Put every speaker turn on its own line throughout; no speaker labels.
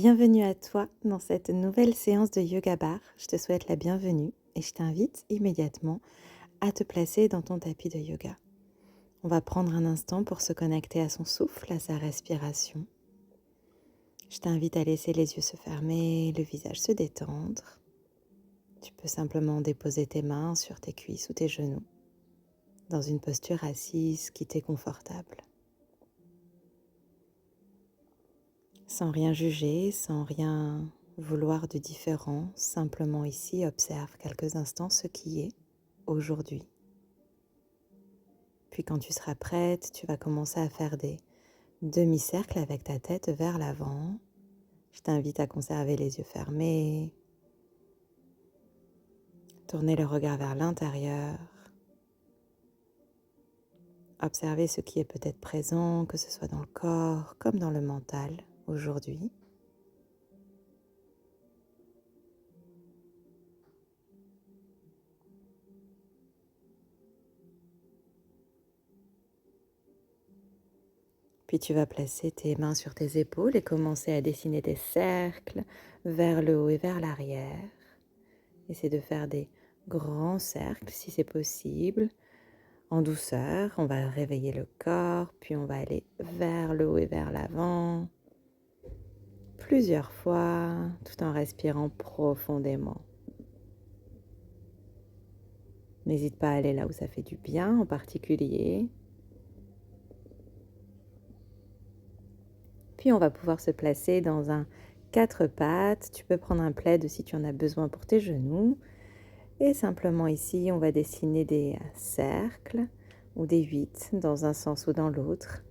Bienvenue à toi dans cette nouvelle séance de Yoga Bar. Je te souhaite la bienvenue et je t'invite immédiatement à te placer dans ton tapis de yoga. On va prendre un instant pour se connecter à son souffle, à sa respiration. Je t'invite à laisser les yeux se fermer, le visage se détendre. Tu peux simplement déposer tes mains sur tes cuisses ou tes genoux dans une posture assise qui t'est confortable. Sans rien juger, sans rien vouloir de différent, simplement ici, observe quelques instants ce qui est aujourd'hui. Puis quand tu seras prête, tu vas commencer à faire des demi-cercles avec ta tête vers l'avant. Je t'invite à conserver les yeux fermés, tourner le regard vers l'intérieur, observer ce qui est peut-être présent, que ce soit dans le corps comme dans le mental aujourd'hui. Puis tu vas placer tes mains sur tes épaules et commencer à dessiner des cercles vers le haut et vers l'arrière. Essaie de faire des grands cercles si c'est possible. En douceur, on va réveiller le corps, puis on va aller vers le haut et vers l'avant. Plusieurs fois, tout en respirant profondément. N'hésite pas à aller là où ça fait du bien en particulier. Puis on va pouvoir se placer dans un 4 pattes. Tu peux prendre un plaid si tu en as besoin pour tes genoux. Et simplement ici, on va dessiner des cercles ou des 8 dans un sens ou dans l'autre.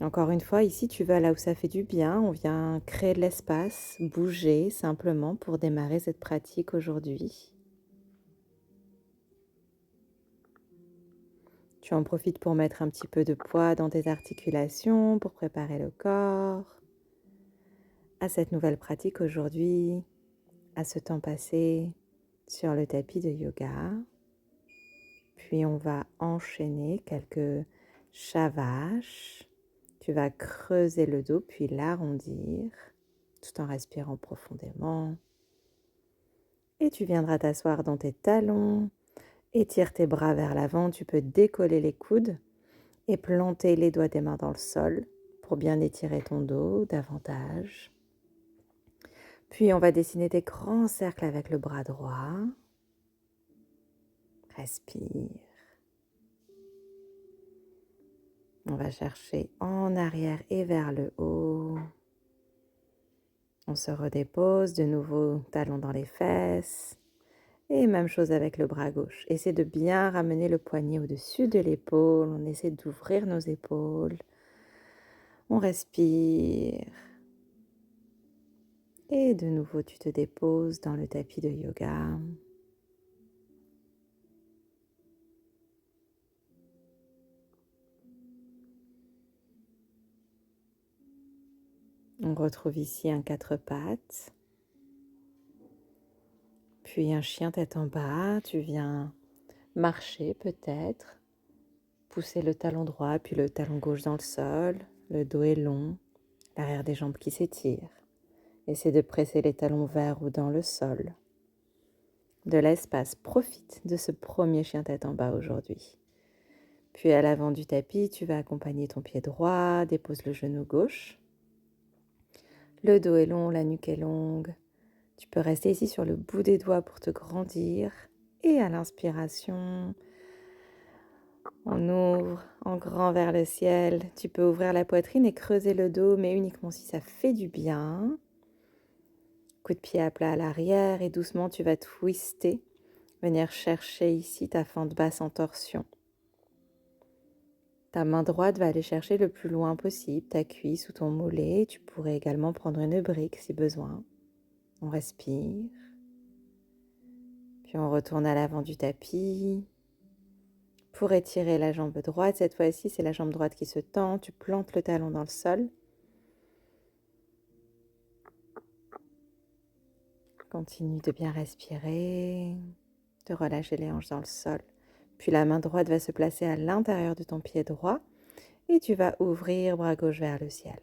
Encore une fois, ici, tu vas là où ça fait du bien. On vient créer de l'espace, bouger simplement pour démarrer cette pratique aujourd'hui. Tu en profites pour mettre un petit peu de poids dans tes articulations, pour préparer le corps à cette nouvelle pratique aujourd'hui, à ce temps passé sur le tapis de yoga. Puis on va enchaîner quelques shavash. Tu vas creuser le dos puis l'arrondir tout en respirant profondément. Et tu viendras t'asseoir dans tes talons. Étire tes bras vers l'avant. Tu peux décoller les coudes et planter les doigts des mains dans le sol pour bien étirer ton dos davantage. Puis on va dessiner des grands cercles avec le bras droit. Respire. On va chercher en arrière et vers le haut. On se redépose, de nouveau talons dans les fesses. Et même chose avec le bras gauche. Essaie de bien ramener le poignet au-dessus de l'épaule. On essaie d'ouvrir nos épaules. On respire. Et de nouveau, tu te déposes dans le tapis de yoga. On retrouve ici un 4 pattes. Puis un chien tête en bas. Tu viens marcher peut-être. Pousser le talon droit puis le talon gauche dans le sol. Le dos est long. L'arrière des jambes qui s'étire. Essaie de presser les talons vers ou dans le sol. De l'espace, profite de ce premier chien tête en bas aujourd'hui. Puis à l'avant du tapis, tu vas accompagner ton pied droit, dépose le genou gauche. Le dos est long, la nuque est longue. Tu peux rester ici sur le bout des doigts pour te grandir. Et à l'inspiration, on ouvre en grand vers le ciel. Tu peux ouvrir la poitrine et creuser le dos, mais uniquement si ça fait du bien. Coup de pied à plat à l'arrière et doucement tu vas twister, venir chercher ici ta fente basse en torsion. Ta main droite va aller chercher le plus loin possible ta cuisse ou ton mollet. Tu pourrais également prendre une brique si besoin. On respire. Puis on retourne à l'avant du tapis. Pour étirer la jambe droite, cette fois-ci c'est la jambe droite qui se tend. Tu plantes le talon dans le sol. Continue de bien respirer, de relâcher les hanches dans le sol. Puis la main droite va se placer à l'intérieur de ton pied droit et tu vas ouvrir bras gauche vers le ciel.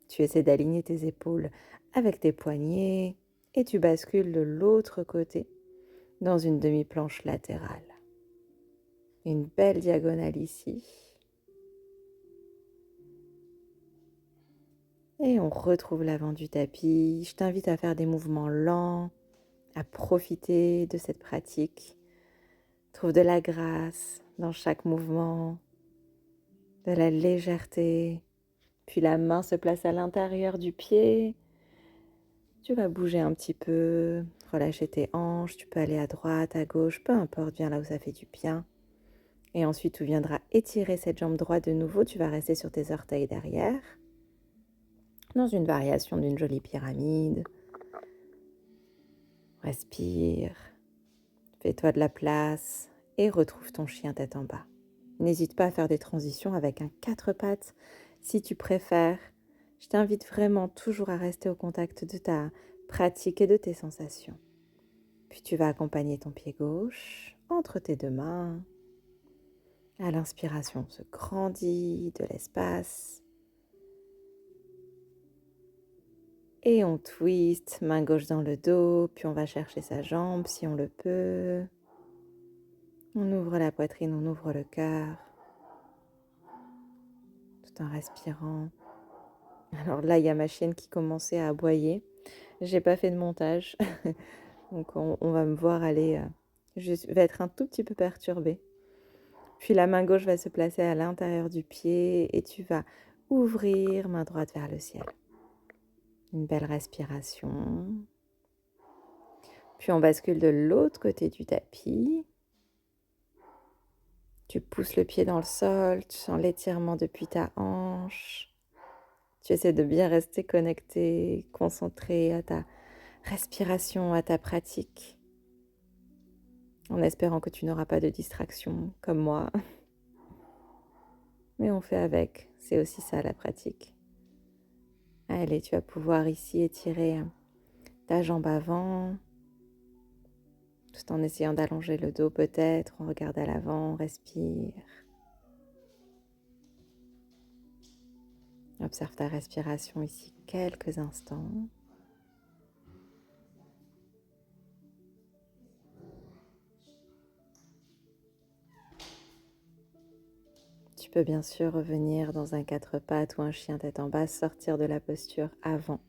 Tu essaies d'aligner tes épaules avec tes poignets et tu bascules de l'autre côté dans une demi-planche latérale. Une belle diagonale ici. Et on retrouve l'avant du tapis. Je t'invite à faire des mouvements lents, à profiter de cette pratique. Trouve de la grâce dans chaque mouvement, de la légèreté. Puis la main se place à l'intérieur du pied. Tu vas bouger un petit peu, relâcher tes hanches. Tu peux aller à droite, à gauche, peu importe, viens là où ça fait du bien. Et ensuite, tu viendras étirer cette jambe droite de nouveau. Tu vas rester sur tes orteils derrière, dans une variation d'une jolie pyramide. Respire, fais-toi de la place et retrouve ton chien tête en bas. N'hésite pas à faire des transitions avec un 4 pattes si tu préfères. Je t'invite vraiment toujours à rester au contact de ta pratique et de tes sensations. Puis tu vas accompagner ton pied gauche entre tes deux mains. À l'inspiration, on se grandit de l'espace. Et on twist, main gauche dans le dos, puis on va chercher sa jambe si on le peut. On ouvre la poitrine, on ouvre le cœur, tout en respirant. Alors là, il y a ma chienne qui commençait à aboyer. J'ai pas fait de montage, donc on va me voir aller. Je vais être un tout petit peu perturbée. Puis la main gauche va se placer à l'intérieur du pied et tu vas ouvrir main droite vers le ciel. Une belle respiration. Puis on bascule de l'autre côté du tapis. Tu pousses le pied dans le sol, tu sens l'étirement depuis ta hanche. Tu essaies de bien rester connecté, concentré à ta respiration, à ta pratique, en espérant que tu n'auras pas de distraction comme moi. Mais on fait avec, c'est aussi ça la pratique. Allez, tu vas pouvoir ici étirer ta jambe avant, tout en essayant d'allonger le dos peut-être. On regarde à l'avant, on respire. Observe ta respiration ici quelques instants. Tu peux bien sûr revenir dans un 4 pattes ou un chien tête en bas, sortir de la posture avant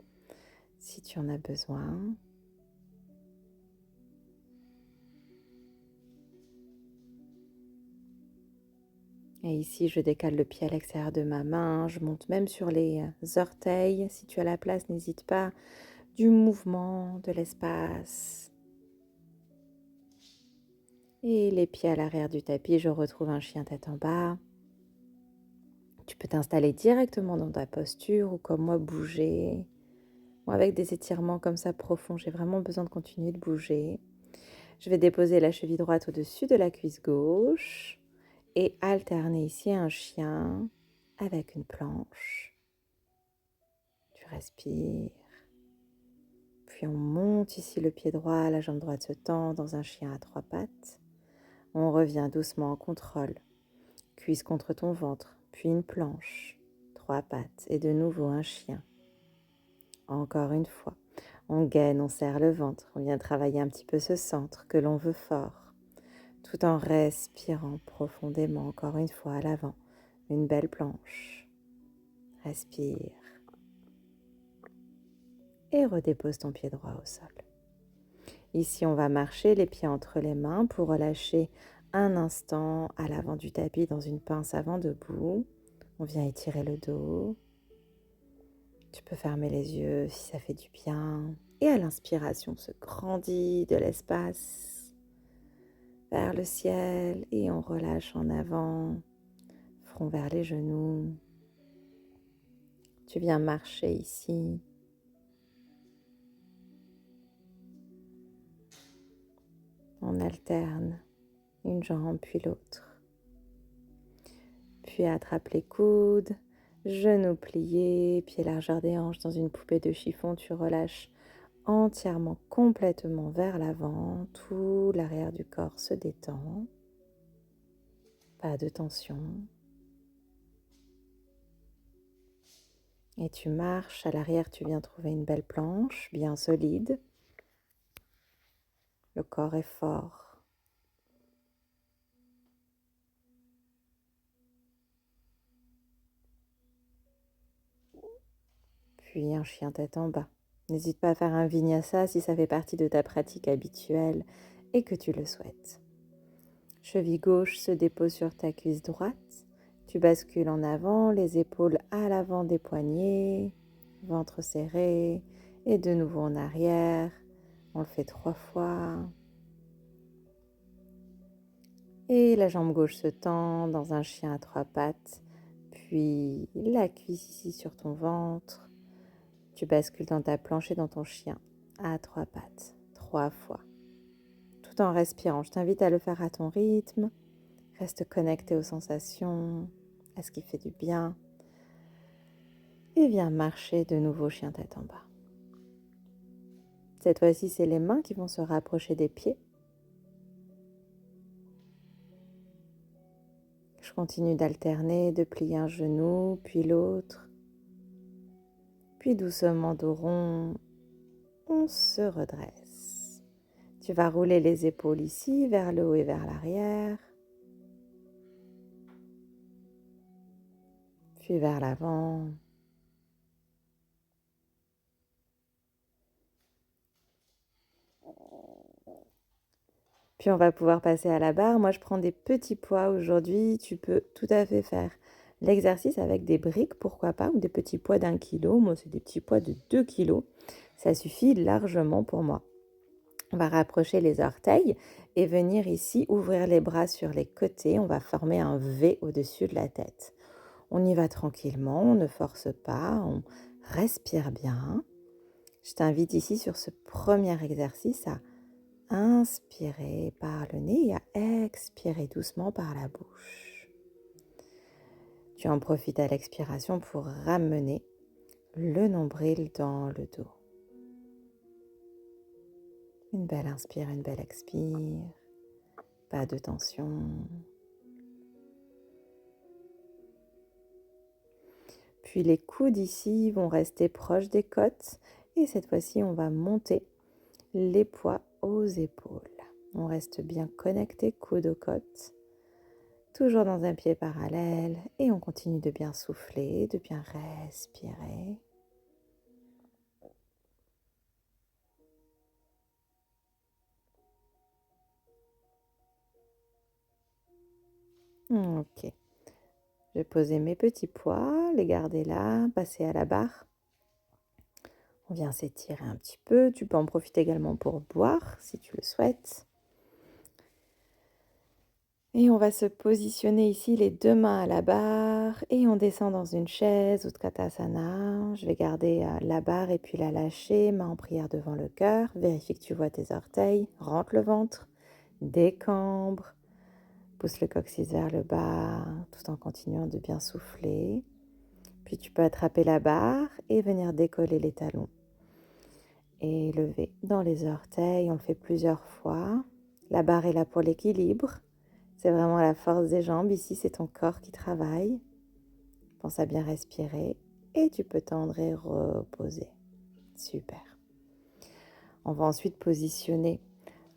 si tu en as besoin. Et ici, je décale le pied à l'extérieur de ma main, je monte même sur les orteils. Si tu as la place, n'hésite pas. Du mouvement, de l'espace. Et les pieds à l'arrière du tapis, je retrouve un chien tête en bas. Tu peux t'installer directement dans ta posture ou comme moi bouger. Moi, avec des étirements comme ça profonds, j'ai vraiment besoin de continuer de bouger. Je vais déposer la cheville droite au-dessus de la cuisse gauche et alterner ici un chien avec une planche. Tu respires. Puis on monte ici le pied droit, la jambe droite se tend dans un chien à 3 pattes. On revient doucement en contrôle. Cuisse contre ton ventre, puis une planche, 3 pattes et de nouveau un chien. Encore une fois, on gaine, on serre le ventre, on vient travailler un petit peu ce centre que l'on veut fort, tout en respirant profondément, encore une fois à l'avant, une belle planche. Respire et redépose ton pied droit au sol. Ici, on va marcher les pieds entre les mains pour relâcher un instant à l'avant du tapis dans une pince avant debout. On vient étirer le dos. Tu peux fermer les yeux si ça fait du bien. Et à l'inspiration, on se grandit de l'espace vers le ciel et on relâche en avant, front vers les genoux. Tu viens marcher ici. On alterne une jambe puis l'autre. Puis attrape les coudes, genoux pliés, pieds largeur des hanches dans une poupée de chiffon. Tu relâches entièrement, complètement vers l'avant. Tout l'arrière du corps se détend. Pas de tension. Et tu marches. À l'arrière, tu viens trouver une belle planche, bien solide. Le corps est fort. Puis un chien tête en bas. N'hésite pas à faire un vinyasa si ça fait partie de ta pratique habituelle et que tu le souhaites. Cheville gauche se dépose sur ta cuisse droite. Tu bascules en avant, les épaules à l'avant des poignets, ventre serré et de nouveau en arrière. On le fait 3 fois. Et la jambe gauche se tend dans un chien à 3 pattes. Puis la cuisse ici sur ton ventre. Tu bascules dans ta planche et dans ton chien à 3 pattes, 3 fois. Tout en respirant. Je t'invite à le faire à ton rythme. Reste connecté aux sensations, à ce qui fait du bien. Et viens marcher de nouveau chien tête en bas. Cette fois-ci, c'est les mains qui vont se rapprocher des pieds. Je continue d'alterner, de plier un genou, puis l'autre. Puis doucement, dos rond, on se redresse. Tu vas rouler les épaules ici, vers le haut et vers l'arrière. Puis vers l'avant. Puis on va pouvoir passer à la barre. Moi, je prends des petits poids aujourd'hui. Tu peux tout à fait faire l'exercice avec des briques, pourquoi pas, ou des petits poids d'1 kilo. Moi, c'est des petits poids de 2 kilos. Ça suffit largement pour moi. On va rapprocher les orteils et venir ici ouvrir les bras sur les côtés. On va former un V au-dessus de la tête. On y va tranquillement, on ne force pas, on respire bien. Je t'invite ici sur ce premier exercice à inspirer par le nez et à expirer doucement par la bouche. Tu en profites à l'expiration pour ramener le nombril dans le dos. Une belle inspire, une belle expire. Pas de tension. Puis les coudes ici vont rester proches des côtes. Et cette fois-ci, on va monter les poids aux épaules. On reste bien connecté, coude aux côtes. Toujours dans un pied parallèle. Et on continue de bien souffler, de bien respirer. Ok. Je vais poser mes petits poids, les garder là, passer à la barre. On vient s'étirer un petit peu. Tu peux en profiter également pour boire si tu le souhaites. Et on va se positionner ici les 2 mains à la barre et on descend dans une chaise, Utkatasana. Je vais garder la barre et puis la lâcher, main en prière devant le cœur. Vérifie que tu vois tes orteils, rentre le ventre, décambre, pousse le coccyx vers le bas tout en continuant de bien souffler. Puis tu peux attraper la barre et venir décoller les talons. Et lever dans les orteils, on le fait plusieurs fois. La barre est là pour l'équilibre. C'est vraiment la force des jambes. Ici, c'est ton corps qui travaille. Pense à bien respirer et tu peux tendre et reposer. Super. On va ensuite positionner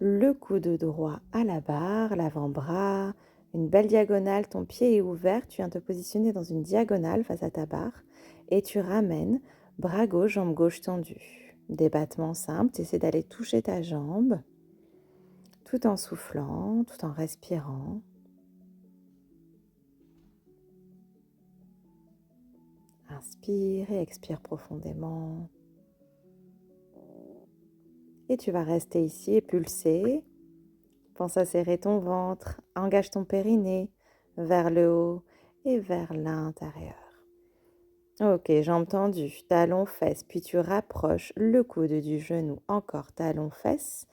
le coude droit à la barre, l'avant-bras, une belle diagonale. Ton pied est ouvert. Tu viens te positionner dans une diagonale face à ta barre et tu ramènes bras gauche, jambe gauche tendue. Des battements simples. Tu essaies d'aller toucher ta jambe tout en soufflant, tout en respirant. Inspire et expire profondément. Et tu vas rester ici et pulser. Pense à serrer ton ventre, engage ton périnée vers le haut et vers l'intérieur. Ok, jambes tendues, talons fesses, puis tu rapproches le coude du genou, encore talons fesses.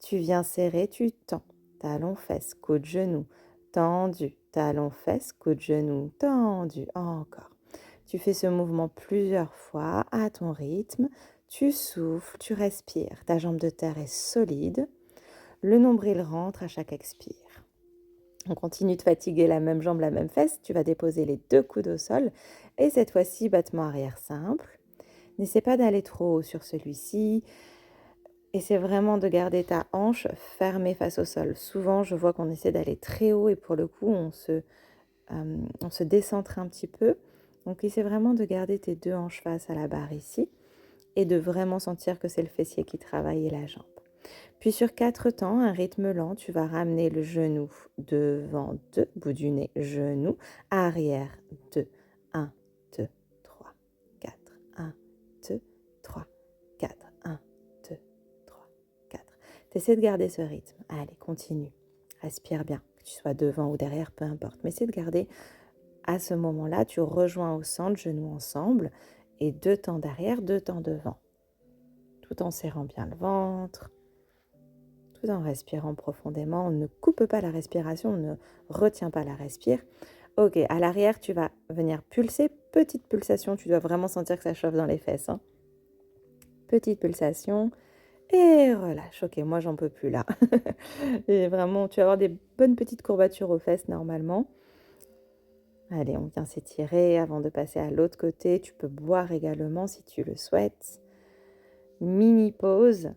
Tu viens serrer, tu tends, talons fesses, coude genou, tendu, talons fesses, coude genou, tendu, encore. Tu fais ce mouvement plusieurs fois à ton rythme. Tu souffles, tu respires. Ta jambe de terre est solide. Le nombril rentre à chaque expire. On continue de fatiguer la même jambe, la même fesse. Tu vas déposer les 2 coudes au sol et cette fois-ci, battement arrière simple. N'essaie pas d'aller trop haut sur celui-ci. Essaie vraiment de garder ta hanche fermée face au sol. Souvent, je vois qu'on essaie d'aller très haut et pour le coup, on se décentre un petit peu. Donc, essaie vraiment de garder tes 2 hanches face à la barre ici et de vraiment sentir que c'est le fessier qui travaille et la jambe. Puis sur 4 temps, un rythme lent, tu vas ramener le genou devant 2, bout du nez, genou, arrière 2, 1, 2, 3, 4, 1, 2, 3, 4, 1, 2, 3, 4. Tu essaies de garder ce rythme. Allez, continue. Respire bien, que tu sois devant ou derrière, peu importe. Mais essaie de garder à ce moment-là, tu rejoins au centre, genoux ensemble, et 2 temps derrière, 2 temps devant. Tout en serrant bien le ventre. Tout en respirant profondément, on ne coupe pas la respiration, on ne retient pas la respire. Ok, à l'arrière, tu vas venir pulser, petite pulsation, tu dois vraiment sentir que ça chauffe dans les fesses. Hein. Petite pulsation et relâche. Ok, moi j'en peux plus là. Et vraiment, tu vas avoir des bonnes petites courbatures aux fesses normalement. Allez, on vient s'étirer avant de passer à l'autre côté. Tu peux boire également si tu le souhaites. Mini pause.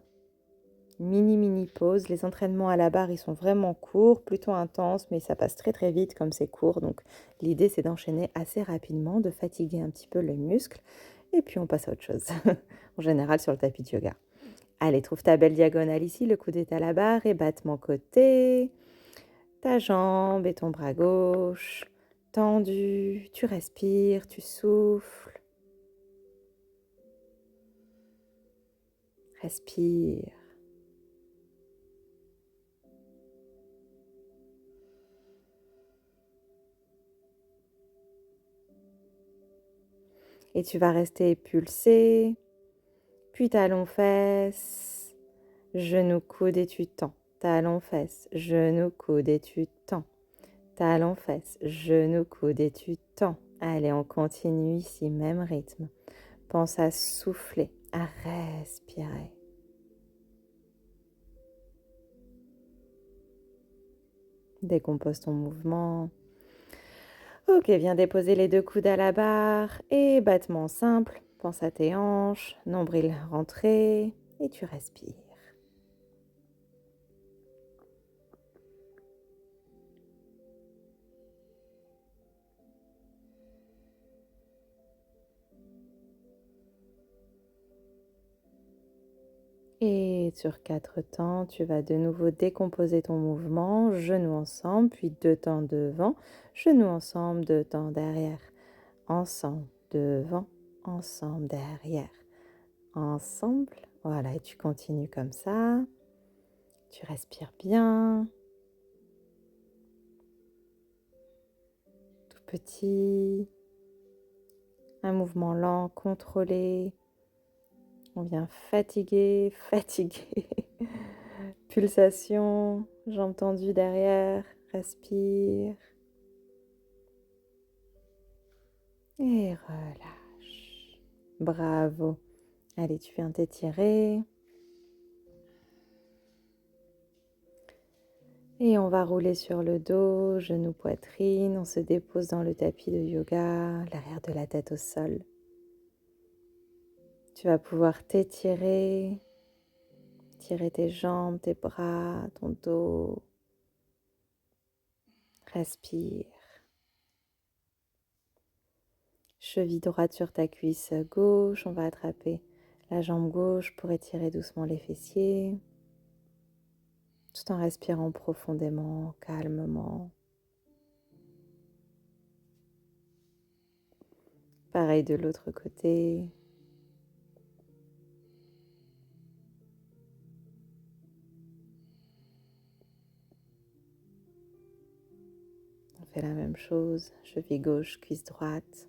Mini pause. Les entraînements à la barre, ils sont vraiment courts, plutôt intenses, mais ça passe très très vite comme c'est court. Donc l'idée, c'est d'enchaîner assez rapidement, de fatiguer un petit peu les muscles, et puis on passe à autre chose. En général, sur le tapis de yoga. Allez, trouve ta belle diagonale ici, le coude est à la barre, et battement côté. Ta jambe et ton bras gauche, tendu, tu respires, tu souffles. Respire. Et tu vas rester pulsé, puis talon fesses, genou coude et tu tends. Talon fesses, genou coude et tu tends. Talon fesses, genou coude et tu tends. Allez, on continue ici, même rythme. Pense à souffler, à respirer. Décompose ton mouvement. Ok, viens déposer les 2 coudes à la barre et battement simple. Pense à tes hanches, nombril rentré et tu respires. Et sur 4 temps, tu vas de nouveau décomposer ton mouvement, genoux ensemble, puis 2 temps devant, genoux ensemble, 2 temps derrière, ensemble, devant, ensemble, derrière, ensemble. Voilà, et tu continues comme ça. Tu respires bien. Tout petit. Un mouvement lent, contrôlé. On vient fatiguer. Pulsation, jambes tendues derrière, respire. Et relâche. Bravo. Allez, tu viens t'étirer. Et on va rouler sur le dos, genoux, poitrine. On se dépose dans le tapis de yoga, l'arrière de la tête au sol. Tu vas pouvoir t'étirer, tirer tes jambes, tes bras, ton dos. Respire. Cheville droite sur ta cuisse gauche. On va attraper la jambe gauche pour étirer doucement les fessiers. Tout en respirant profondément, calmement. Pareil de l'autre côté. On fait la même chose. Cheville gauche, cuisse droite.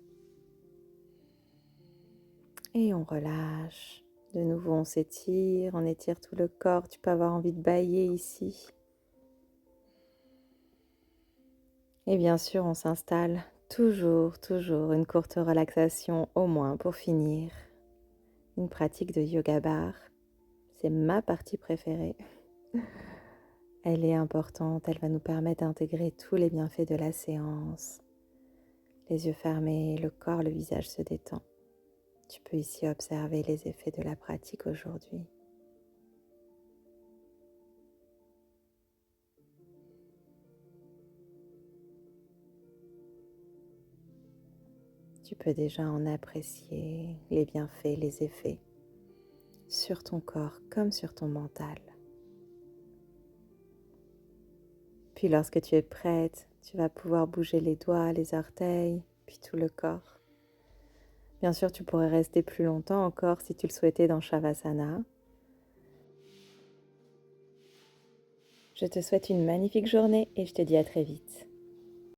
Et on relâche. De nouveau, on s'étire. On étire tout le corps. Tu peux avoir envie de bâiller ici. Et bien sûr, on s'installe. Toujours une courte relaxation au moins pour finir. Une pratique de yoga bar. C'est ma partie préférée. Elle est importante, elle va nous permettre d'intégrer tous les bienfaits de la séance. Les yeux fermés, le corps, le visage se détend. Tu peux ici observer les effets de la pratique aujourd'hui. Tu peux déjà en apprécier les bienfaits, les effets sur ton corps comme sur ton mental. Puis lorsque tu es prête, tu vas pouvoir bouger les doigts, les orteils, puis tout le corps. Bien sûr, tu pourrais rester plus longtemps encore si tu le souhaitais dans Shavasana. Je te souhaite une magnifique journée et je te dis à très vite.